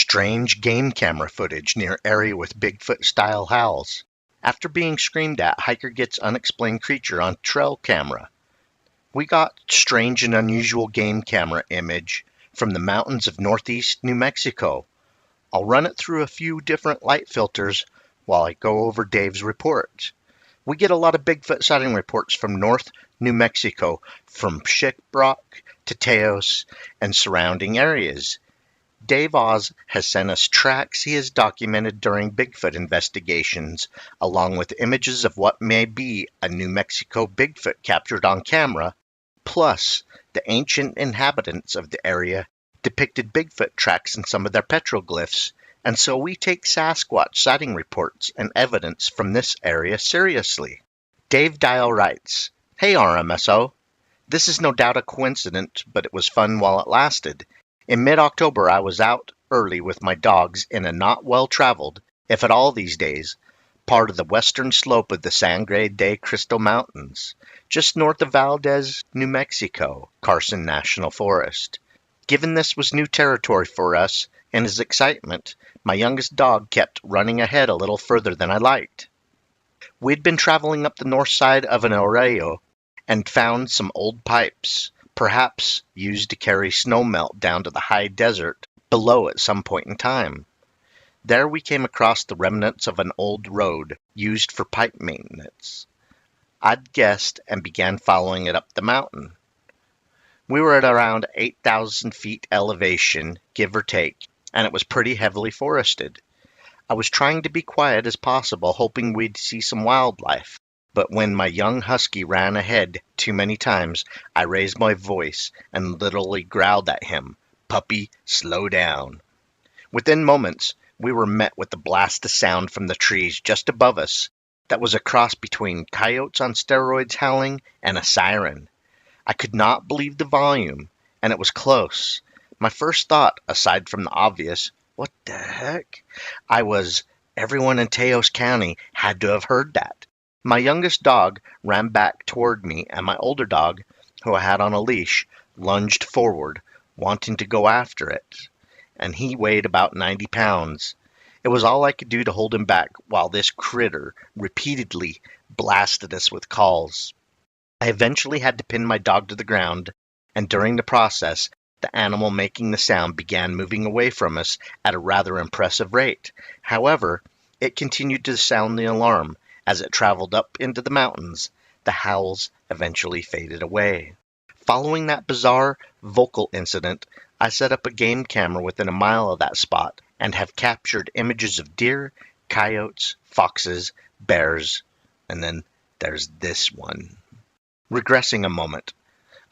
Strange game camera footage near area with Bigfoot-style howls. After being screamed at, hiker gets unexplained creature on trail camera. We got strange and unusual game camera image from the mountains of northeast New Mexico. I'll run it through a few different light filters while I go over Dave's report. We get a lot of Bigfoot sighting reports from North New Mexico, from Shiprock to Teos and surrounding areas. Dave Oz has sent us tracks he has documented during Bigfoot investigations, along with images of what may be a New Mexico Bigfoot captured on camera, plus the ancient inhabitants of the area depicted Bigfoot tracks in some of their petroglyphs, and so we take Sasquatch sighting reports and evidence from this area seriously. Dave Dial writes, "Hey RMSO, this is no doubt a coincidence, but it was fun while it lasted. In mid-October, I was out early with my dogs in a not well-traveled, if at all these days, part of the western slope of the Sangre de Cristo Mountains, just north of Valdez, New Mexico, Carson National Forest. Given this was new territory for us, in his excitement, my youngest dog kept running ahead a little further than I liked. We'd been traveling up the north side of an arroyo and found some old pipes, perhaps used to carry snowmelt down to the high desert below at some point in time. There we came across the remnants of an old road used for pipe maintenance. I'd guessed and began following it up the mountain. We were at around 8,000 feet elevation, give or take, and it was pretty heavily forested. I was trying to be quiet as possible, hoping we'd see some wildlife. But when my young husky ran ahead too many times, I raised my voice and literally growled at him, "Puppy, slow down." Within moments, we were met with the blast of sound from the trees just above us that was a cross between coyotes on steroids howling and a siren. I could not believe the volume, and it was close. My first thought, aside from the obvious, "What the heck?" everyone in Teos County had to have heard that. My youngest dog ran back toward me, and my older dog, who I had on a leash, lunged forward, wanting to go after it, and he weighed about 90 pounds. It was all I could do to hold him back while this critter repeatedly blasted us with calls. I eventually had to pin my dog to the ground, and during the process, the animal making the sound began moving away from us at a rather impressive rate. However, it continued to sound the alarm. As it traveled up into the mountains, the howls eventually faded away. Following that bizarre vocal incident, I set up a game camera within a mile of that spot and have captured images of deer, coyotes, foxes, bears, and then there's this one. Regressing a moment,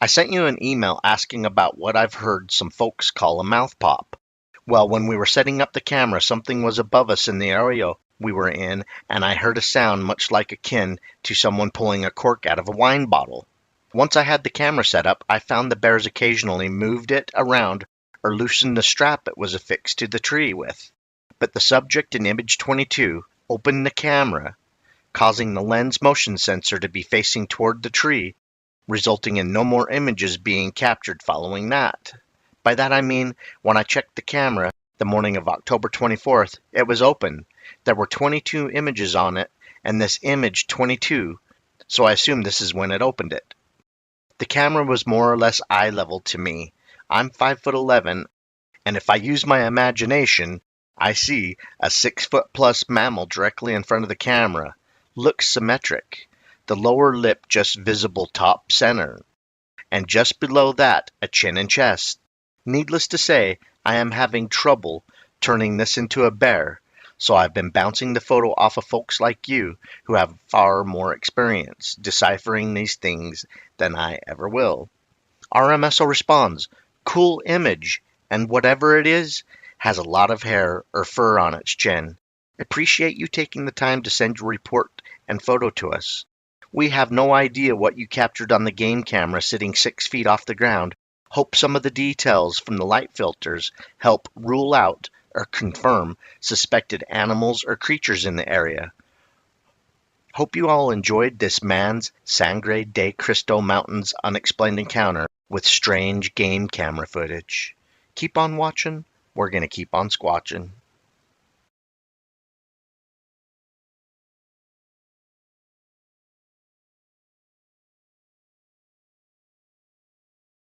I sent you an email asking about what I've heard some folks call a mouth pop. Well, when we were setting up the camera, something was above us in the area we were in, and I heard a sound much like akin to someone pulling a cork out of a wine bottle. Once I had the camera set up, I found the bears occasionally moved it around or loosened the strap it was affixed to the tree with. But the subject in image 22 opened the camera, causing the lens motion sensor to be facing toward the tree, resulting in no more images being captured following that. By that I mean, when I checked the camera the morning of October 24th, it was open. There were 22 images on it, and this image 22, so I assume this is when it opened it. The camera was more or less eye level to me. I'm 5'11", and if I use my imagination, I see a 6-foot-plus mammal directly in front of the camera. Looks symmetric. The lower lip just visible top center, and just below that, a chin and chest. Needless to say, I am having trouble turning this into a bear, so I've been bouncing the photo off of folks like you who have far more experience deciphering these things than I ever will. RMSO responds, "Cool image, and whatever it is, has a lot of hair or fur on its chin. Appreciate you taking the time to send your report and photo to us. We have no idea what you captured on the game camera sitting 6 feet off the ground. Hope some of the details from the light filters help rule out or confirm suspected animals or creatures in the area. Hope you all enjoyed this man's Sangre de Cristo Mountains unexplained encounter with strange game camera footage. Keep on watching We're going to keep on squatching.